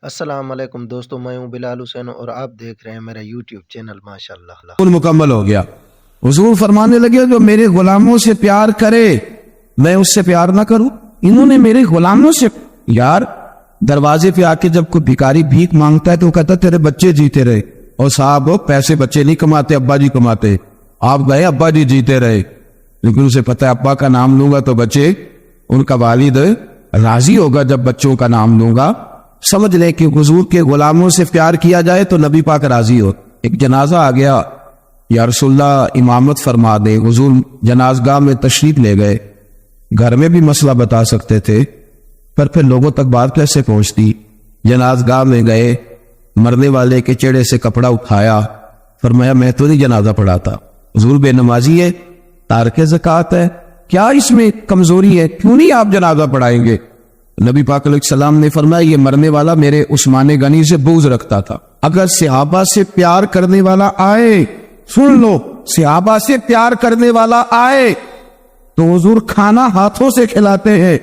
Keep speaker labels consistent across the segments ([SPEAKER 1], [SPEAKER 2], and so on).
[SPEAKER 1] السلام علیکم دوستو، میں ہوں بلال حسین اور آپ دیکھ رہے ہیں میرا یوٹیوب چینل ماشاءاللہ۔
[SPEAKER 2] مکمل ہو گیا۔ حضور فرمانے لگے جو میرے غلاموں سے پیار کرے میں اس سے پیار نہ کروں؟ انہوں نے میرے غلاموں سے یار دروازے پہ آ کے جب کوئی بھکاری بھیک مانگتا ہے تو وہ کہتا ہے تیرے بچے جیتے رہے، اور صاحب وہ پیسے بچے نہیں کماتے، ابا جی کماتے، آپ گئے ابا جی جیتے رہے، لیکن اسے پتہ ہے ابا کا نام لوں گا تو بچے، ان کا والد راضی ہوگا جب بچوں کا نام لوں گا۔ سمجھ لیں کہ حضور کے غلاموں سے پیار کیا جائے تو نبی پاک راضی ہو۔ ایک جنازہ آ گیا، یا رسول اللہ امامت فرما دے۔ حضور جنازگاہ میں تشریف لے گئے، گھر میں بھی مسئلہ بتا سکتے تھے پر پھر لوگوں تک بات کیسے پہنچتی؟ جنازگاہ میں گئے، مرنے والے کے چہرے سے کپڑا اٹھایا، فرمایا میں تو نہیں جنازہ پڑھاتا، حضور بے نمازی ہے، تارک زکوٰۃ ہے، کیا اس میں کمزوری ہے، کیوں نہیں آپ جنازہ پڑھائیں گے؟ نبی پاک علیہ السلام نے فرمایا یہ مرنے والا میرے عثمان غنی سے بغض رکھتا تھا۔ اگر صحابہ سے پیار کرنے والا آئے، سن لو، صحابہ سے پیار کرنے والا آئے تو حضور کھانا ہاتھوں سے کھلاتے ہیں،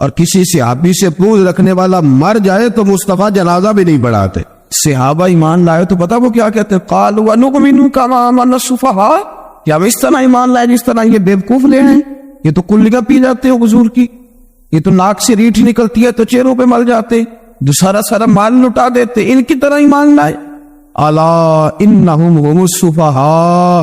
[SPEAKER 2] اور کسی صحابی سے بغض رکھنے والا مر جائے تو مصطفیٰ جنازہ بھی نہیں پڑھاتے۔ صحابہ ایمان لائے تو پتہ وہ کیا کہتے ہیں؟ قالوا نؤمن کما آمن السفہاء، کیا ہم اس طرح ایمان لائے جس طرح یہ بیوقوف لے ہیں؟ یہ تو کلیگا پی جاتے ہو حضور کی، یہ تو ناک سے ریٹھ نکلتی ہے تو چہروں پہ مل جاتے، جو سارا مال لٹا دیتے، ان کی طرح ایمان لائے۔ الا انہم هم السفہاء،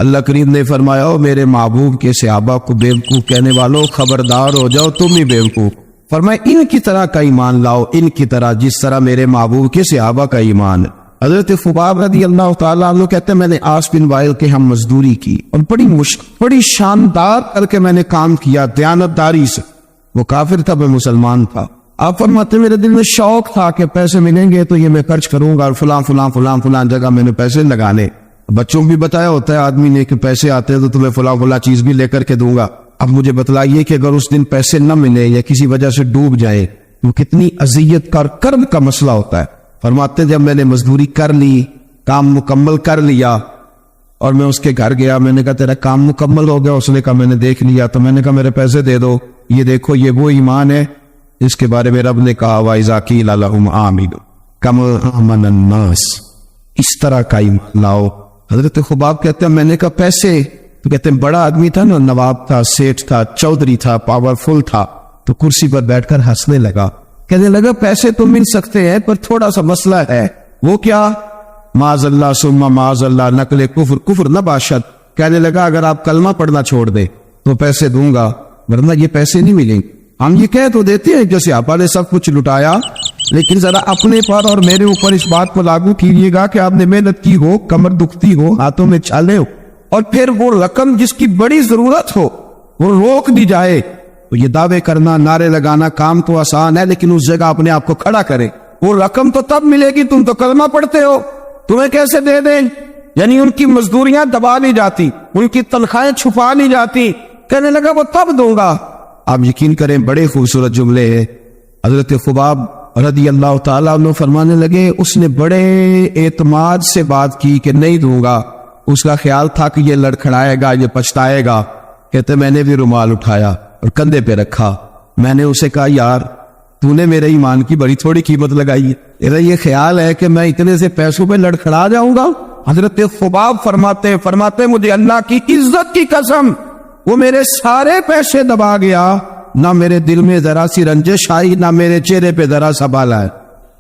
[SPEAKER 2] اللہ کریم نے فرمایا او میرے محبوب کے صحابہ کو بیوقوف کہنے والوں خبردار ہو جاؤ، تم ہی بیوقوف۔ فرمایا ان کی طرح کا ایمان لاؤ، ان کی طرح جس طرح میرے محبوب کے صحابہ کا ایمان ہے۔ حضرت خباب رضی اللہ تعالیٰ عنہ کہتے ہیں میں نے عاص بن وائل کے ہم مزدوری کی اور بڑی شاندار کر کے میں نے کام کیا دیانتداری سے۔ وہ کافر تھا، میں مسلمان تھا۔ آپ فرماتے میرے دل میں شوق تھا کہ پیسے ملیں گے تو یہ میں خرچ کروں گا، اور فلاں جگہ میں نے پیسے لگانے۔ بچوں بھی بتایا ہوتا ہے آدمی نے کہ پیسے آتے ہیں تو تمہیں فلاں چیز بھی لے کر کے دوں گا۔ اب مجھے بتلائیے کہ اگر اس دن پیسے نہ ملے یا کسی وجہ سے ڈوب جائے تو کتنی اذیت کا اور کرب کا مسئلہ ہوتا ہے۔ فرماتے جب میں نے مزدوری کر لی، کام مکمل کر لیا، اور میں اس کے گھر گیا، میں نے کہا تیرا کام مکمل ہو گیا؟ اس نے کہا میں نے دیکھ لیا۔ تو میں نے کہا میرے پیسے دے دو، یہ دیکھو یہ وہ ایمان ہے اس کے بارے میں رب نے کہا وَإِذَا قِيلَ لَهُمْ آمِنُوا كَمَا آمَنَ النَّاسُ، اس طرح کا ایمان لاؤ۔ حضرت خباب کہتے ہیں میں نے کہا پیسے؟ تو کہتے ہیں بڑا آدمی تھا نا، نواب تھا، سیٹھ تھا، چودھری تھا، پاورفل تھا، تو کرسی پر بیٹھ کر ہنسنے لگا، کہنے لگا پیسے تو مل سکتے ہیں پر تھوڑا سا مسئلہ ہے۔ وہ کیا؟ معاذ اللہ ثم معاذ اللہ نقل کفر نہ باشد۔ کہنے لگا اگر آپ کلمہ پڑھنا چھوڑ دے تو پیسے دوں گا، ورنہ یہ پیسے نہیں ملیں گے۔ ہم یہ کہہ تو دیتے ہیں جیسے آپ نے سب کچھ لٹایا، لیکن ذرا اپنے پر اور میرے اوپر اس بات کو لاگو کیجیے گا کہ آپ نے محنت کی ہو، کمر دکھتی ہو، ہاتھوں میں چھالے ہو، اور پھر وہ رقم جس کی بڑی ضرورت ہو وہ روک دی جائے، تو یہ دعوے کرنا، نعرے لگانا کام تو آسان ہے، لیکن اس جگہ اپنے آپ کو کھڑا کرے۔ وہ رقم تو تب ملے گی، تم تو کلمہ پڑھتے ہو، تمہیں کیسے دے دیں؟ یعنی ان کی مزدوریاں دبا لی جاتی، ان کی تنخواہیں چھپا لی جاتی۔ کہنے لگا وہ تب دوں گا۔ آپ یقین کریں بڑے خوبصورت جملے ہیں۔ حضرت خباب رضی اللہ تعالیٰ عنہ فرمانے لگے اس نے بڑے اعتماد سے بات کی کہ نہیں دوں گا، اس کا خیال تھا کہ یہ لڑکھڑائے گا، یہ پچھتائے گا۔ کہتے میں نے بھی رومال اٹھایا اور کندھے پہ رکھا، میں نے اسے کہا یار تو نے میرے ایمان کی بڑی تھوڑی قیمت لگائی ہے، میرا یہ خیال ہے کہ میں اتنے سے پیسوں پہ لڑکھڑا جاؤں گا؟ حضرت خباب فرماتے مجھے اللہ کی عزت کی قسم وہ میرے سارے پیسے دبا گیا، نہ میرے دل میں ذرا سی رنجش آئی، نہ میرے چہرے پہ ذرا سا بال آیا،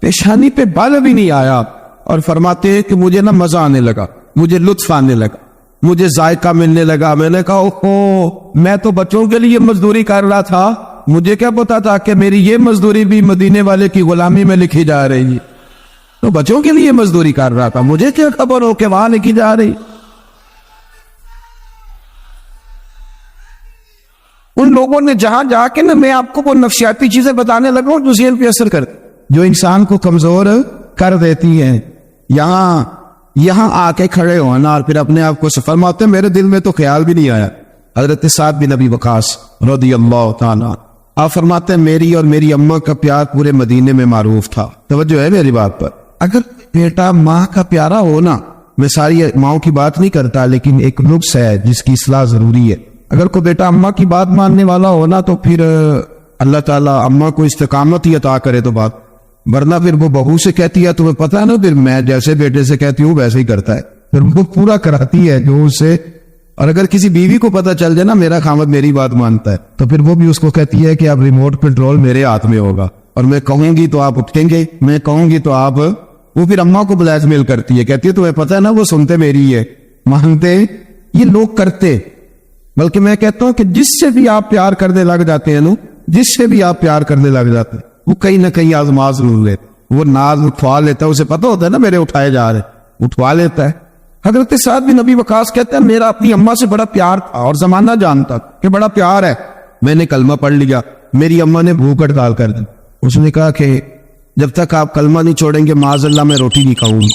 [SPEAKER 2] پیشانی پہ بال بھی نہیں آیا۔ اور فرماتے ہیں کہ مجھے نہ مزہ آنے لگا، مجھے لطف آنے لگا، مجھے ذائقہ ملنے لگا۔ میں نے کہا اوہو، میں تو بچوں کے لیے مزدوری کر رہا تھا، مجھے کیا پتا تھا کہ میری یہ مزدوری بھی مدینے والے کی غلامی میں لکھی جا رہی ہے؟ تو بچوں کے لیے مزدوری کر رہا تھا، مجھے کیا خبر ہو کہ وہاں لکھی جا رہی؟ ان لوگوں نے جہاں جا کے نا، میں آپ کو وہ نفسیاتی چیزیں بتانے لگا ہوں جو ذہن پہ اثر کرتی، جو انسان کو کمزور کر دیتی ہیں، یہاں آ کے کھڑے ہونا اور پھر اپنے آپ کو فرماتے میرے دل میں تو خیال بھی نہیں آیا۔ حضرت سعد بن ابی وقاص رضی اللہ تعالیٰ آپ فرماتے ہیں میری اور میری اماں کا پیار پورے مدینے میں معروف تھا۔ توجہ ہے میری بات پر؟ اگر بیٹا ماں کا پیارا ہو نا، میں ساری ماؤں کی بات نہیں کرتا لیکن ایک نقص ہے جس کی اصلاح ضروری ہے، اگر کوئی بیٹا اماں کی بات ماننے والا ہونا تو پھر اللہ تعالیٰ اماں کو استقامت ہی عطا کرے تو بات ورنہ پھر وہ بہو سے کہتی ہے تمہیں پتا ہے نا، پھر میں جیسے بیٹے سے کہتی ہوں ویسے ہی کرتا ہے، پھر وہ پورا کراتی ہے جو اس سے. اور اگر کسی بیوی کو پتا چل جائے نا میرا خاوند میری بات مانتا ہے، تو پھر وہ بھی اس کو کہتی ہے کہ اب ریموٹ کنٹرول میرے ہاتھ میں ہوگا، اور میں کہوں گی تو آپ اٹھیں گے، میں کہوں گی تو آپ. وہ پھر اماں کو بلیک میل کرتی ہے، کہتی ہے تمہیں پتا ہے نا وہ سنتے میری ہے، مانتے یہ لوگ کرتے. بلکہ میں کہتا ہوں کہ جس سے بھی آپ پیار کرنے لگ جاتے ہیں نا، جس سے بھی آپ پیار کرنے لگ جاتے ہیں وہ کہیں نہ کہیں آزما ضرور لیتے. وہ ناز اٹھوا لیتا ہے، اسے پتا ہوتا ہے نا میرے اٹھائے جا رہے، اٹھوا لیتا ہے. حضرت سعد بن ابی وقاص کہتے ہیں میرا اپنی اماں سے بڑا پیار تھا اور زمانہ جانتا کہ بڑا پیار ہے. میں نے کلمہ پڑھ لیا، میری اماں نے بھوک ہڑتال کر دی. اس نے کہا کہ جب تک آپ کلمہ نہیں چھوڑیں گے معاذ اللہ میں روٹی نہیں کھاؤں گی.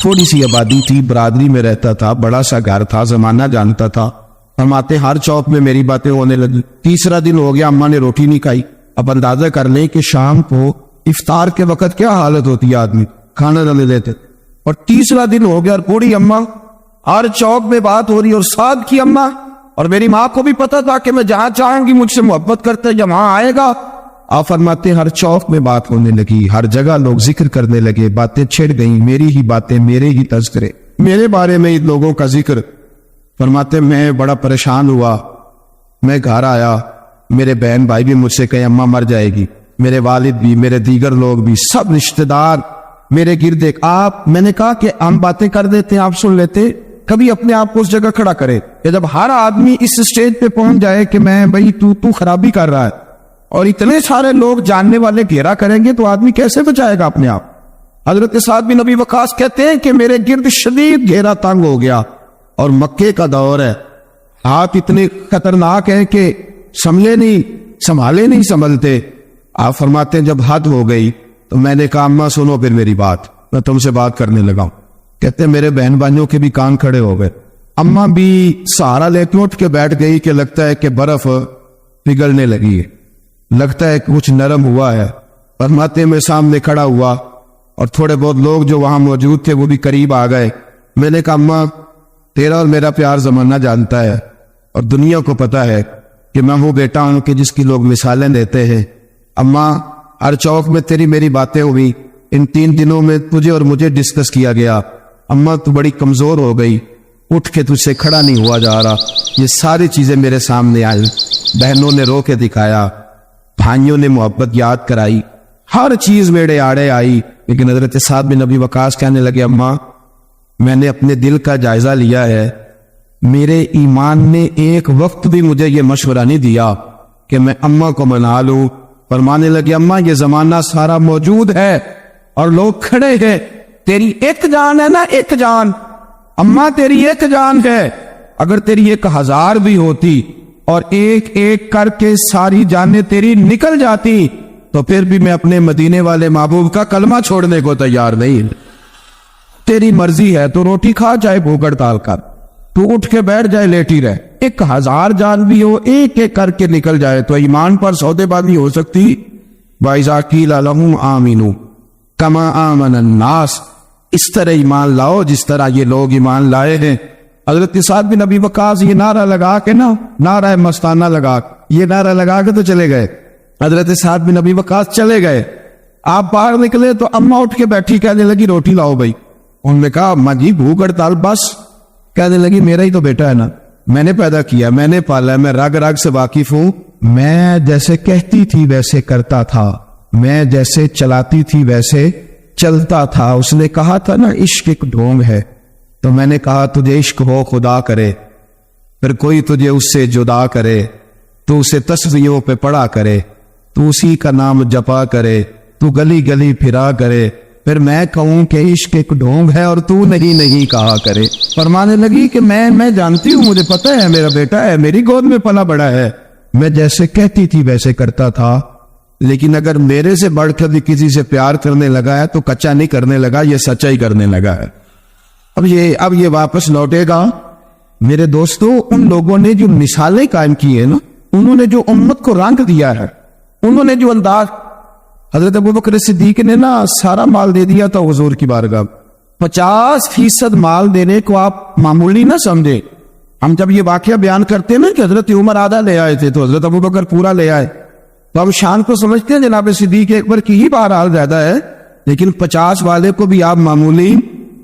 [SPEAKER 2] تھوڑی سی آبادی تھی، برادری میں رہتا تھا، بڑا سا گھر تھا، زمانہ جانتا تھا. فرماتے ہر چوک میں میری باتیں ہونے لگی. تیسرا دن ہو گیا اماں نے روٹی نہیں کھائی. اب اندازہ کر لیں کہ شام کو افطار کے وقت کیا حالت ہوتی ہے، آدمی کھانا نہ لے لیتے. اور تیسرا دن ہو گیا اور بوڑھی اماں، ہر چوک میں بات ہو رہی. اور سعد کی اماں اور میری ماں کو بھی پتا تھا کہ میں جہاں چاہوں گی مجھ سے محبت کرتے جب وہاں آئے گا. آپ فرماتے ہر چوک میں بات ہونے لگی، ہر جگہ لوگ ذکر کرنے لگے، باتیں چھڑ گئیں، میری ہی باتیں، میرے ہی تذکرے، میرے بارے میں ان لوگوں کا ذکر. فرماتے میں بڑا پریشان ہوا. میں گھر آیا، میرے بہن بھائی بھی مجھ سے کہیں اماں مر جائے گی، میرے والد بھی، میرے دیگر لوگ بھی، سب رشتہ دار میرے گرد. آپ میں نے کہا کہ ہم باتیں کر دیتے ہیں، آپ سن لیتے. کبھی اپنے آپ کو اس جگہ کھڑا کرے کہ جب ہر آدمی اس سٹیج پہ پہنچ جائے کہ میں بھائی تو خرابی کر رہا ہے اور اتنے سارے لوگ جاننے والے گھیرا کریں گے تو آدمی کیسے بچائے گا اپنے آپ. حضرت سعد بن ابی وقاص کہتے ہیں کہ میرے گرد شدید گھیرا تنگ ہو گیا اور مکے کا دور ہے، آپ اتنے خطرناک ہیں کہ سنبھالے نہیں سنبھلتے. آپ فرماتے ہیں جب حد ہو گئی تو میں نے کہا اماں سنو پھر میری بات، میں تم سے بات کرنے لگا. کہتے ہیں میرے بہن بھائیوں کے بھی کان کھڑے ہو گئے. اماں بھی سہارا لے کے اٹھ کے بیٹھ گئی کہ لگتا ہے کہ برف پگھلنے لگی ہے، لگتا ہے کہ کچھ نرم ہوا ہے. فرماتے میں سامنے کھڑا ہوا اور تھوڑے بہت لوگ جو وہاں موجود تھے وہ بھی قریب آ گئے. میں نے کہا اماں تیرا اور میرا پیار زمانہ جانتا ہے اور دنیا کو پتا ہے کہ میں وہ بیٹا ہوں کہ جس کی لوگ مثالیں دیتے ہیں. اماں ہر چوک میں تیری میری باتیں ہوئی، ان 3 دنوں میں تجھے اور مجھے ڈسکس کیا گیا. اماں تو بڑی کمزور ہو گئی، اٹھ کے تجھ سے کھڑا نہیں ہوا جا رہا. یہ ساری چیزیں میرے سامنے آئی، بہنوں نے رو کے دکھایا، بھائیوں نے محبت یاد کرائی، ہر چیز میرے آڑے آئی. لیکن حضرت سعد بن ابی وقاص کہنے لگے اماں میں نے اپنے دل کا جائزہ لیا ہے، میرے ایمان نے ایک وقت بھی مجھے یہ مشورہ نہیں دیا کہ میں اماں کو منا لوں. فرمانے لگے اماں یہ زمانہ سارا موجود ہے اور لوگ کھڑے ہیں، تیری ایک جان ہے نا، ایک جان اماں تیری ایک جان ہے. اگر تیری 1000 بھی ہوتی اور ایک ایک کر کے ساری جانیں تیری نکل جاتی تو پھر بھی میں اپنے مدینے والے محبوب کا کلمہ چھوڑنے کو تیار نہیں. تیری مرضی ہے تو روٹی کھا جائے، بھوک ہڑتال کر، تو اٹھ کے بیٹھ جائے، لیٹی رہے. 1000 جان بھی ہو ایک ایک کر کے نکل جائے تو ایمان پر سودے بازی ہو سکتی. وَإِذَا قِيلَ لَهُمْ آمِنُوا كَمَا آمَنَ النَّاسُ، اس طرح ایمان لاؤ جس طرح یہ لوگ ایمان لائے ہیں. حضرت سعد بن ابی وقاص یہ نعرہ لگا کے نا، نعرہ مستانہ لگا، یہ نعرہ لگا کے تو چلے گئے. حضرت سعد بن ابی وقاص چلے گئے. آپ باہر نکلے تو اماں اٹھ کے بیٹھی کہنے لگی روٹی لاؤ بھائی. انہوں نے کہا اماں جی بھوک ہڑتال بس. کہنے لگی میرا ہی تو بیٹا ہے نا، میں نے پیدا کیا، میں نے پالا، میں رگ رگ سے واقف ہوں. میں جیسے کہتی تھی ویسے کرتا تھا، میں جیسے چلاتی تھی ویسے چلتا تھا. اس نے کہا تھا نا عشق ایک ڈھونگ ہے، تو میں نے کہا تجھے عشق ہو خدا کرے، پھر کوئی تجھے اس سے جدا کرے، تو اسے تصویروں پہ پڑا کرے، تو اسی کا نام جپا کرے، تو گلی گلی پھرا کرے، پھر میں کہوں کہ عشق ایک ڈھونگ ہے اور تو نہیں کہا کرے. فرمانے لگی کہ میں جانتی ہوں، مجھے پتہ ہے میرا بیٹا ہے، میری گود میں پلا بڑا ہے، میں جیسے کہتی تھی ویسے کرتا تھا. لیکن اگر میرے سے بڑھ کر بھی کسی سے پیار کرنے لگا ہے تو کچا نہیں کرنے لگا، یہ سچائی کرنے لگا ہے. اب یہ واپس لوٹے گا. میرے دوستو ان لوگوں نے جو مثالیں قائم کی ہیں نا، انہوں نے جو امت کو رنگ دیا ہے، انہوں نے جو انداز، حضرت ابوبکر صدیق نے نا سارا مال دے دیا تھا حضور کی بارگاہ. 50% مال دینے کو آپ معمولی نہ سمجھے. ہم جب یہ واقعہ بیان کرتے ہیں نا کہ حضرت عمر آدھا لے آئے تھے تو حضرت ابوبکر پورا لے آئے، تو ہم شان کو سمجھتے ہیں. جناب صدیق اکبر کی ہی بہرحال زیادہ ہے، لیکن 50 والے کو بھی آپ معمولی،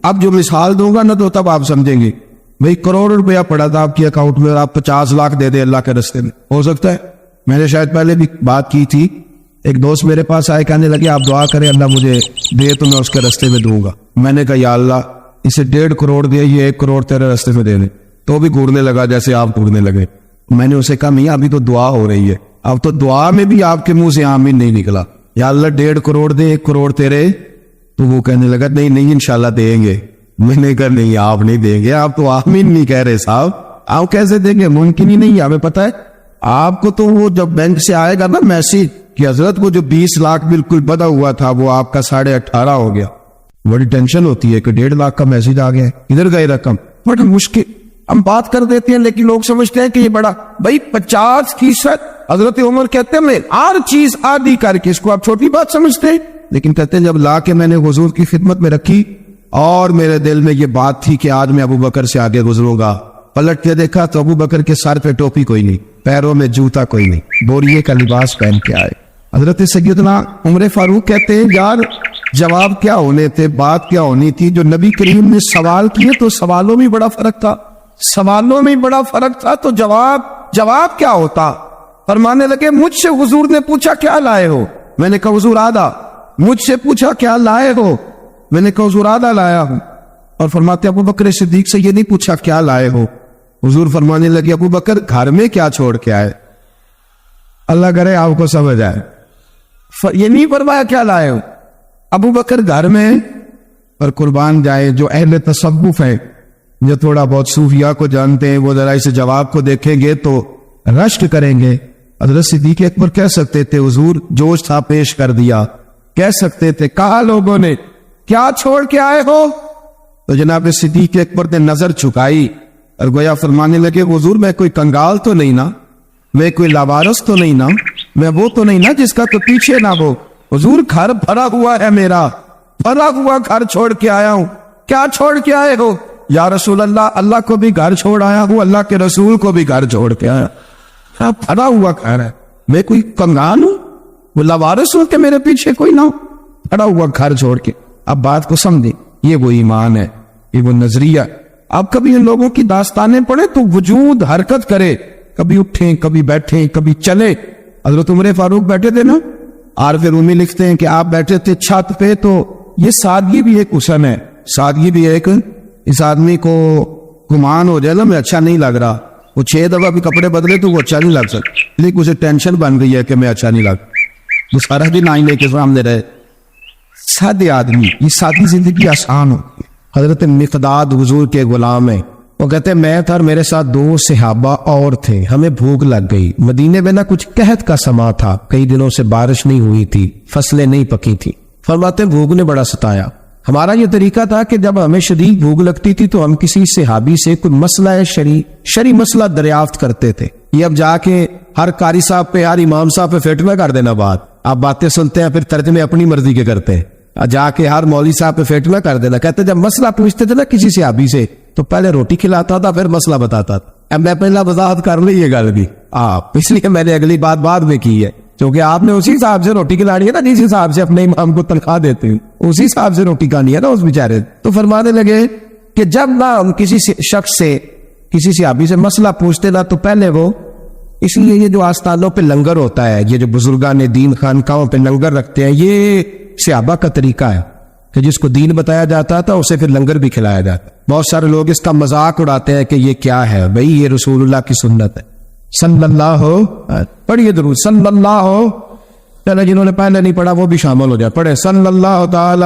[SPEAKER 2] اب جو مثال دوں گا نا تو تب آپ سمجھیں گے. بھئی کروڑ روپیہ پڑا تھا آپ کے اکاؤنٹ میں اور آپ 50 لاکھ دے دیں اللہ کے راستے میں، ہو سکتا ہے؟ میں نے شاید پہلے بھی بات کی تھی. ایک دوست میرے پاس آئے، کہنے لگے آپ دعا کریں اللہ مجھے دے تو میں اس کے راستے میں دوں گا. میں نے کہا یا اللہ اسے 1.5 کروڑ دے، یہ 1 کروڑ تیرے راستے میں دے دے. تو بھی گھورنے لگا جیسے آپ گھورنے لگے. میں نے اسے کہا میاں ابھی تو دعا ہو رہی ہے، اب تو دعا میں بھی آپ کے منہ سے آمین نہیں نکلا. یا اللہ 1.5 کروڑ دے، 1 کروڑ تیرے. تو وہ کہنے لگا نہیں انشاءاللہ دیں گے. میں نے کہا نہیں آپ نہیں دیں گے، آپ تو آمین نہیں کہہ رہے صاحب، آپ کیسے دیں گے؟ ممکن ہی نہیں. ہمیں پتا ہے آپ کو تو وہ جب بینک سے آئے گا نا میسج کہ حضرت کو جو 20 لاکھ بالکل بدا ہوا تھا وہ آپ کا 18.5 ہو گیا، بڑی ٹینشن ہوتی ہے کہ 1.5 لاکھ کا میسج آ گیا، ادھر گئی رقم. بڑا مشکل ہم بات کر دیتے ہیں لیکن لوگ سمجھتے ہیں کہ یہ بڑا. بھائی 50%. حضرت عمر کہتے ہیں میں ہر چیز آدھی کر کے، اس کو آپ چھوٹی بات سمجھتے ہیں، لیکن کہتے ہیں جب لا کے میں نے حضور کی خدمت میں رکھی اور میرے دل میں یہ بات تھی کہ آج میں ابو بکر سے آگے گزروں گا، پلٹ کے دیکھا تو ابو بکر کے سر پہ ٹوپی کوئی نہیں، پیروں میں جوتا کوئی نہیں، بوریے کا لباس پہن کے آئے. حضرت سیدنا عمر فاروق کہتے ہیں یار جواب کیا ہونے تھے، بات کیا ہونی تھی. جو نبی کریم نے سوال کیے تو سوالوں میں بڑا فرق تھا، سوالوں میں بڑا فرق تھا، تو جواب کیا ہوتا. فرمانے لگے مجھ سے حضور نے پوچھا کیا لائے ہو، میں نے کہا حضور آدھا. مجھ سے پوچھا کیا لائے ہو، میں نے کہا حضور آدھا لایا ہوں. اور فرماتے ابو بکر صدیق سے یہ نہیں پوچھا کیا لائے ہو. حضور فرمانے لگے ابو بکر گھر میں کیا چھوڑ کے آئے. اللہ کرے آپ کو سمجھ آئے. یہ نہیں فرمایا کیا لائے ہو. ابو بکر گھر میں، اور قربان جائے جو اہل تصوف ہے، جو تھوڑا بہت صوفیاء کو جانتے ہیں، وہ ذرا اس جواب کو دیکھیں گے تو رشک کریں گے. حضرت صدیق اکبر کہہ سکتے تھے حضور جوش تھا پیش کر دیا، کہہ سکتے تھے کہا لوگوں نے کیا چھوڑ کے آئے ہو. تو جناب صدیق اکبر نے نظر چھکائی اور گویا فرمانے لگے حضور میں کوئی کنگال تو نہیں نا، میں کوئی لاوارث تو نہیں نا، میں وہ تو نہیں نا جس کا تو پیچھے نہ ہو. حضور گھر بھرا ہوا ہے، میرا بھرا ہوا گھر چھوڑ کے آیا ہوں. کیا چھوڑ کے آئے ہو؟ یا رسول اللہ اللہ کو بھی گھر چھوڑ آیا ہوں، اللہ کے رسول کو بھی گھر چھوڑ کے آیا. بھرا ہوا گھر ہے، میں کوئی کنگال ہوں، وہ لاوارث ہوں کہ میرے پیچھے کوئی نہ ہو. بھرا ہوا گھر چھوڑ کے. اب بات کو سمجھیں، یہ وہ ایمان ہے، یہ وہ نظریہ. آپ کبھی ان لوگوں کی داستانیں پڑھیں تو وجود حرکت کرے، کبھی اٹھیں کبھی بیٹھیں کبھی چلے. حضرت عمر فاروق بیٹھے تھے نا، عارف رومی لکھتے ہیں کہ آپ بیٹھے تھے چھت پہ، تو یہ سادگی بھی ایک حسن ہے، سادگی بھی ایک. اس آدمی کو گمان ہو جائے نا میں اچھا نہیں لگ رہا، وہ 6 دفعہ بھی کپڑے بدلے تو وہ اچھا نہیں لگ سکتا، لیکن اسے ٹینشن بن گئی ہے کہ میں اچھا نہیں لگ. وہ سارا دن آئینے کے سامنے رہے. سادے آدمی، یہ سادی زندگی آسان ہو. حضرت مقداد حضور کے غلام ہیں، وہ کہتے ہیں میں تھا اور میرے ساتھ 2 صحابہ اور تھے، ہمیں بھوک لگ گئی. مدینے میں نا کچھ قحط کا سما تھا، کئی دنوں سے بارش نہیں ہوئی تھی، فصلیں نہیں پکی تھی. فرماتے بھوک نے بڑا ستایا. ہمارا یہ طریقہ تھا کہ جب ہمیں شدید بھوک لگتی تھی تو ہم کسی صحابی سے کوئی مسئلہ شرعی مسئلہ دریافت کرتے تھے. یہ اب جا کے ہر قاری صاحب پہ، ہر امام صاحب پہ فٹ نہ کر دینا بات. آپ باتیں سنتے ہیں پھر ترجمے اپنی مرضی کے کرتے ہیں. جا کے ہر مولوی صاحب پہ فیٹ نہ کر دینا. کہتے جب مسئلہ پوچھتے تھے نا کسی صحابی سے تو پہلے روٹی کھلاتا تھا پھر مسئلہ بتاتا تھا. اب میں پہلا وضاحت کر لی یہ گل بھی آپ، اس لیے میں نے اگلی بات بعد میں کی ہے، کیونکہ آپ نے اسی حساب سے روٹی کھلانی ہے نا جس حساب سے اپنے امام کو تنخواہ دیتے ہیں، اسی حساب سے روٹی کھانی ہے نا اس بیچارے. تو فرمانے لگے کہ جب نہ ہم کسی شخص سے، کسی صحابی سے مسئلہ پوچھتے نا تو پہلے وہ، اس لیے یہ جو آستانوں پہ لنگر ہوتا ہے، یہ جو بزرگان دین خانقاہوں پہ لنگر رکھتے ہیں، یہ صحابہ کا طریقہ ہے کہ جس کو دین بتایا جاتا تھا اسے پھر لنگر بھی کھلایا جاتا. بہت سارے لوگ اس کا مذاق اڑاتے ہیں کہ یہ کیا ہے. بھئی یہ رسول اللہ کی سنت ہے. صلی اللہ ہو، پڑھیے درود صلی اللہ ہو. چلے جنہوں نے پہلے نہیں پڑھا وہ بھی شامل ہو جائے، پڑھے صلی اللہ تعالی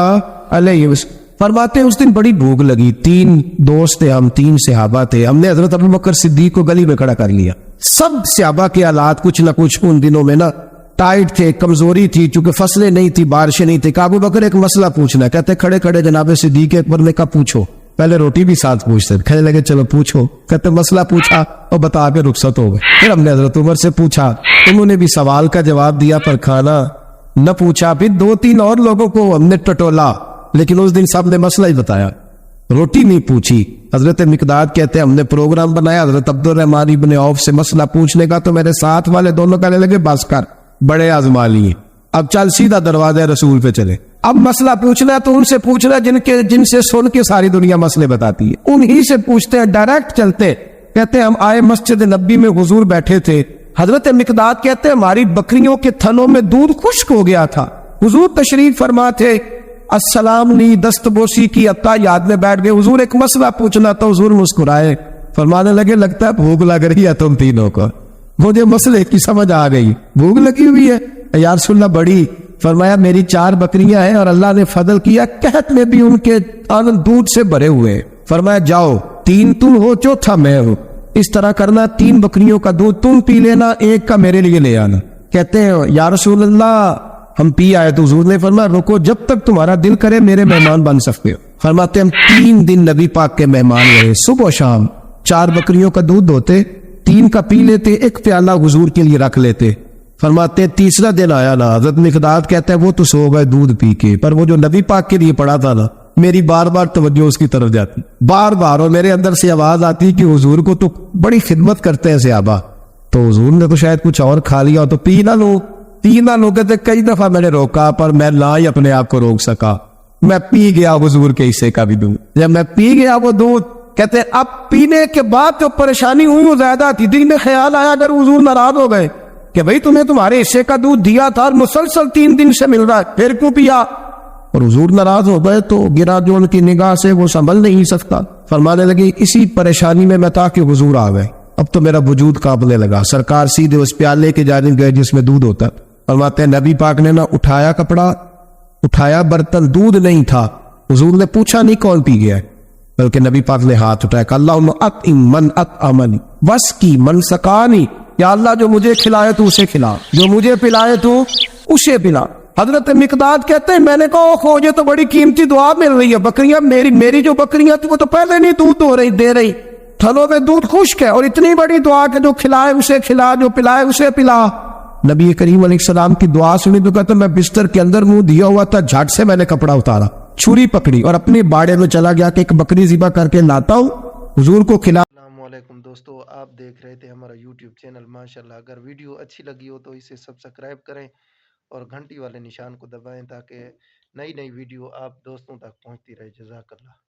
[SPEAKER 2] علیہ وسلم. فرماتے ہیں اس دن بڑی بھوک لگی. 3 دوست تھے ہم، 3 صحابہ تھے. ہم نے حضرت ابو بکر صدیق کو گلی میں کھڑا کر لیا. سب صحابہ کے حالات کچھ نہ کچھ ان دنوں میں نا ٹائٹ تھے، کمزوری تھی، چونکہ فصلیں نہیں تھی، بارشیں نہیں تھی. ابو بکر ایک مسئلہ پوچھنا ہے. کہتے کھڑے کھڑے جناب صدیق اکبر نے کہا پوچھو. پہلے روٹی بھی ساتھ پوچھتے، کہنے لگے چلو پوچھو. کہتے مسئلہ پوچھا اور بتا کے رخصت ہو گئے. پھر ہم نے حضرت عمر سے پوچھا، انہوں نے بھی سوال کا جواب دیا پر کھانا نہ پوچھا. پھر 2-3 اور لوگوں کو ہم نے ٹٹولا، لیکن اس دن سب نے مسئلہ ہی بتایا، روٹی نہیں پوچھی. حضرت مقداد کہتے ہیں ہم نے پروگرام بنایا حضرت عبد الرحمن ابن عوف سے مسئلہ پوچھنے کا، تو میرے ساتھ والے دونوں کہنے لگے بس کر، بڑے آزما لیے. اب چل سیدھا دروازہ رسول پہ چلے. اب مسئلہ پوچھنا ہے تو ان سے پوچھنا جن سے سن کے ساری دنیا مسئلے بتاتی ہے, انہی سے پوچھتے ہیں, ڈائریکٹ چلتے. کہتے ہیں ہم آئے مسجد نبی میں, حضور بیٹھے تھے. حضرت مقداد کہتے ہیں ہماری بکریوں کے تھنوں میں دودھ خشک ہو گیا تھا, حضور تشریف فرما تھے, السلام نہیں دست بوسی کی, عطا یاد میں بیٹھ گئے. حضور ایک مسئلہ پوچھنا تو حضور مسکرائے, فرمانے لگے لگتا ہے بھوک لگ رہی ہے تم تینوں کو, مجھے مسئلے کی سمجھ آ گئی, بھوک لگی ہوئی ہے. یا رسول اللہ بڑی. فرمایا میری 4 بکریاں ہیں اور اللہ نے فضل کیا قحط میں بھی ان کے آنن دودھ سے بھرے ہوئے. فرمایا جاؤ 3 تم ہو, چوتھا میں ہوں, اس طرح کرنا 3 بکریوں کا دودھ تم پی لینا, 1 کا میرے لیے لے آنا. کہتے ہیں یا رسول اللہ ہم پی آئے. تو حضور نے فرمایا رکو, جب تک تمہارا دل کرے میرے مہمان بن سکتے ہو. فرماتے ہم 3 دن نبی پاک کے مہمان رہے, صبح و شام 4 بکریوں کا دودھ ہوتے, 3 کا پی لیتے, 1 پیالہ حضور کے لیے رکھ لیتے. فرماتے تیسرا دن آیا نا, حضرت مقداد کہتا ہے وہ تو سو گئے دودھ پی کے, پر وہ جو نبی پاک کے لیے پڑا تھا نا, میری بار بار توجہ اس کی طرف جاتی, بار بار, اور میرے اندر سے آواز آتی کہ حضور کو تو بڑی خدمت کرتے ہیں صحابہ, تو حضور نے تو شاید کچھ اور کھا لیا, تو پی نہ لو. کہتے کئی دفعہ میں نے روکا پر میں نہ ہی اپنے آپ کو روک سکا, میں پی گیا حضور کے حصے کا بھی دودھ. جب میں پی گیا وہ دودھ, کہتے اب پینے کے بعد جو پریشانی ہوئی وہ زیادہ تھی. دل میں خیال آیا اگر حضور ناراض ہو گئے کہ بھئی تمہیں تمہارے حصے کا دودھ دیا تھا اور مسلسل 3 دن سے مل رہا ہے, پھر کیوں پیا؟ اور حضور ناراض ہو گئے تو گرا جو ان کی نگاہ سے وہ سنبھل نہیں سکتا. فرمانے لگے اسی پریشانی میں تھا کہ حضور آ گئے, اب تو میرا وجود کانپنے لگا. سرکار سیدھے اس پیالے کے جانب گئے جس میں دودھ ہوتا. فرماتے ہیں نبی پاک نے نہ اٹھایا کپڑا, اٹھایا برتن, دودھ نہیں تھا. حضور نے پوچھا نہیں کون پی گیا, بلکہ نبی پاک نے ہاتھ اٹھایا کہ اللہم اطعم من اطعمنی واسقی من سقانی, یا اللہ جو مجھے کھلائے تو اسے کھلا, جو مجھے پلائے تو اسے پلا. حضرت مقداد کہتے ہیں میں نے کہا خوجے تو بڑی قیمتی دعا مل رہی ہے, بکریاں میری جو بکریاں تھی وہ تو پہلے نہیں دودھ دے رہی, تھنوں میں دودھ خشک ہے, اور اتنی بڑی دعا کہ جو کھلائے اسے کھلا, جو پلائے اسے پلا. نبی کریم علیہ السلام کی دعا سنی تو کہتے میں بستر کے اندر منہ دیا ہوا تھا, جھٹ سے میں نے کپڑا اتارا, چھری پکڑی اور اپنے باڑے میں چلا گیا کہ ایک بکری ذبح کر کے لاتا ہوں, حضور کو کھلا.
[SPEAKER 1] السلام علیکم دوستو, آپ دیکھ رہے تھے ہمارا یوٹیوب چینل ماشاءاللہ. اگر ویڈیو اچھی لگی ہو تو اسے سبسکرائب کریں اور گھنٹی والے نشان کو دبائیں تاکہ نئی ویڈیو آپ دوستوں تک پہنچتی رہے. جزاک اللہ.